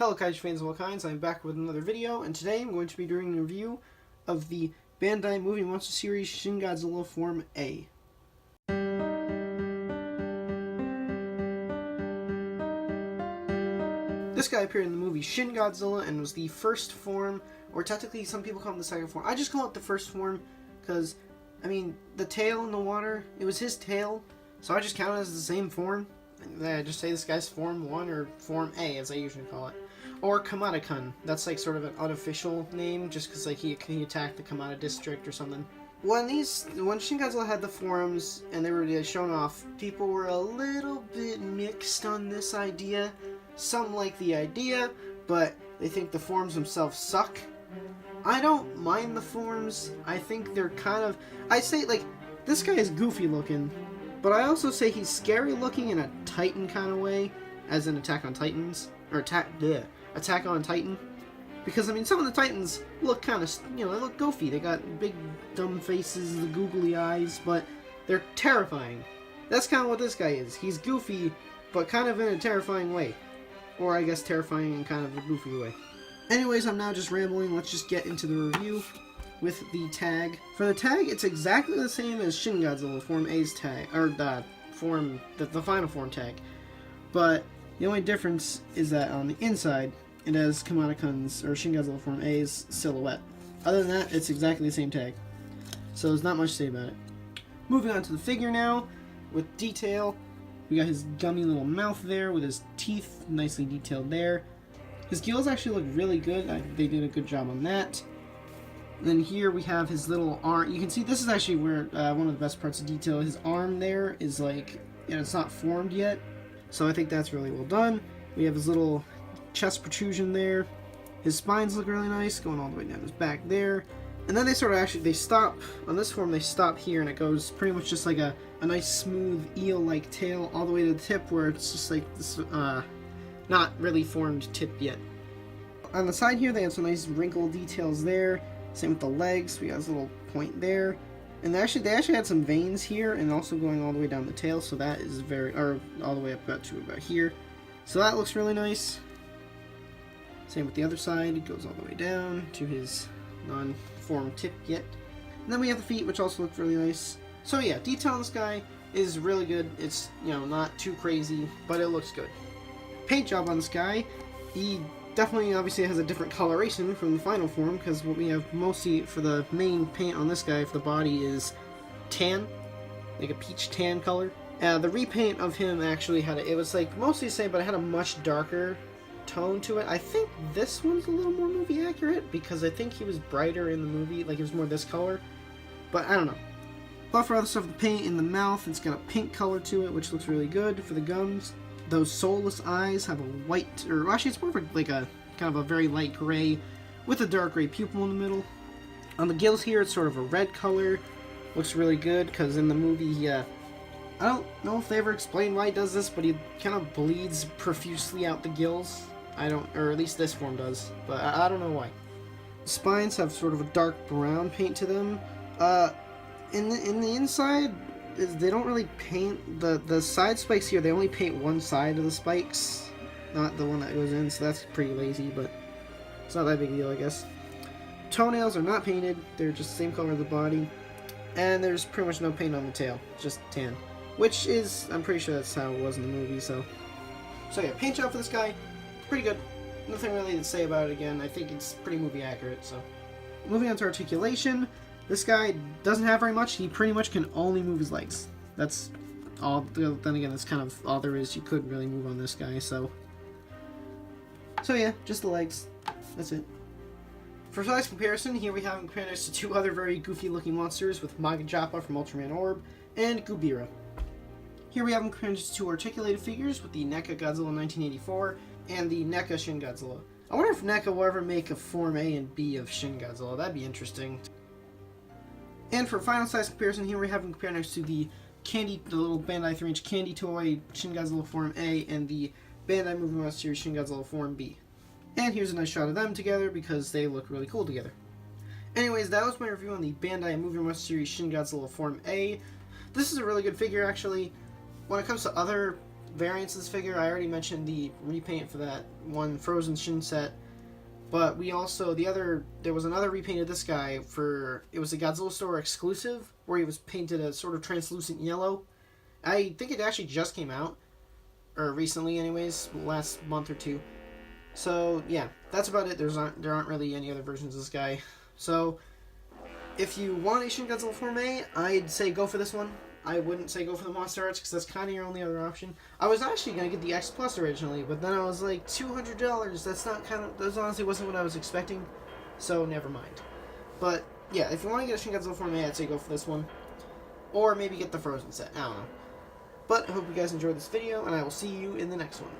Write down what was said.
Hello kaiju fans of all kinds, I'm back with another video, and today I'm going to be doing a review of the Bandai Movie Monster series Shin Godzilla Form A. This guy appeared in the movie Shin Godzilla and was the first form, or technically some people call him the second form. I just call it the first form because, I mean, the tail in the water, it was his tail, so I just count it as the same form. I just say this guy's Form 1 or Form A, as I usually call it. Or Kamada-kun. That's like sort of an unofficial name, just because like he attacked the Kamada district or something. When Shin Godzilla had the forms and they were shown off, people were a little bit mixed on this idea. Some like the idea, but they think the forms themselves suck. I don't mind the forms. I think they're kind of... I say, like, this guy is goofy looking, but I also say he's scary looking in a Titan kind of way, as in Attack on Titans, or Attack on Titan. Because, I mean, some of the Titans look kind of, they look goofy. They got big, dumb faces, the googly eyes, but they're terrifying. That's kind of what this guy is. He's goofy, but kind of in a terrifying way. Or, I guess, terrifying in kind of a goofy way. Anyways, I'm now just rambling. Let's just get into the review with the tag. For the tag, it's exactly the same as Shin Godzilla Form A's tag, or the final form tag. But the only difference is that on the inside, it has Kamada-kun's, or Shin Godzilla Form A's silhouette. Other than that, it's exactly the same tag. So there's not much to say about it. Moving on to the figure now, with detail. We got his gummy little mouth there, with his teeth nicely detailed there. His gills actually look really good. They did a good job on that. And then here we have his little arm. You can see this is actually where one of the best parts of detail. His arm there is like, it's not formed yet. So I think that's really well done. We have his little chest protrusion there. His spines look really nice, going all the way down his back there. And then they sort of they stop, on this form they stop here and it goes pretty much just like a nice smooth eel-like tail all the way to the tip where it's just like this, not really formed tip yet. On the side here they have some nice wrinkle details there. Same with the legs, we got this little point there. And they actually had some veins here and also going all the way down the tail, so that is all the way up to about here. So that looks really nice. Same with the other side, it goes all the way down to his non-formed tip yet. And then we have the feet, which also look really nice. So yeah, detail on this guy is really good. It's, not too crazy, but it looks good. Paint job on this guy, he definitely obviously has a different coloration from the final form, because what we have mostly for the main paint on this guy for the body is tan, like a peach tan color. The repaint of him actually it was like mostly the same, but it had a much darker tone to it. I think this one's a little more movie accurate, because I think he was brighter in the movie, like he was more this color, but I don't know. But for other stuff, the paint in the mouth, it's got a pink color to it, which looks really good. For the gums, those soulless eyes have a white, or actually it's more of like a kind of a very light gray with a dark gray pupil in the middle. On the gills here, it's sort of a red color. Looks really good, because in the movie, I don't know if they ever explain why he does this, but he kind of bleeds profusely out the gills. Or at least this form does, but I don't know why. The spines have sort of a dark brown paint to them. In the inside, they don't really paint the side spikes here. They only paint one side of the spikes, not the one that goes in, so that's pretty lazy, but it's not that big a deal, I guess. Toenails are not painted. They're just the same color as the body. And there's pretty much no paint on the tail, just tan. Which is, I'm pretty sure that's how it was in the movie, so yeah, paint job for this guy, pretty good. Nothing really to say about it again. I think it's pretty movie accurate, so. Moving on to articulation. This guy doesn't have very much. He pretty much can only move his legs. That's all. Then again, that's kind of all there is. You couldn't really move on this guy, so yeah, just the legs. That's it. For size comparison, here we have him compared to two other very goofy-looking monsters with Magajapa from Ultraman Orb and Gubira. Here we have him compared to two articulated figures with the NECA Godzilla 1984 and the NECA Shin Godzilla. I wonder if NECA will ever make a Form A and B of Shin Godzilla. That'd be interesting. And for final size comparison, here we have him compared next to the little Bandai 3-inch candy toy Shin Godzilla Form A and the Bandai Movie Monster Shin Godzilla Form B. And here's a nice shot of them together because they look really cool together. Anyways, that was my review on the Bandai Movie Monster series Shin Godzilla Form A. This is a really good figure, actually. When it comes to other variants of this figure. I already mentioned the repaint for that one Frozen Shin set. But we also, there was another repaint of this guy for, it was a Godzilla Store exclusive, where he was painted a sort of translucent yellow. I think it actually just came out, or recently anyways, last month or two. So, yeah, that's about it. There aren't really any other versions of this guy. So, if you want a Shin Godzilla Form A, I'd say go for this one. I wouldn't say go for the Monster Arts, because that's kind of your only other option. I was actually going to get the X Plus originally, but then I was like, $200, that honestly wasn't what I was expecting, so never mind. But, yeah, if you want to get a Shin Godzilla Form A, I'd say go for this one. Or maybe get the Frozen set, I don't know. But I hope you guys enjoyed this video, and I will see you in the next one.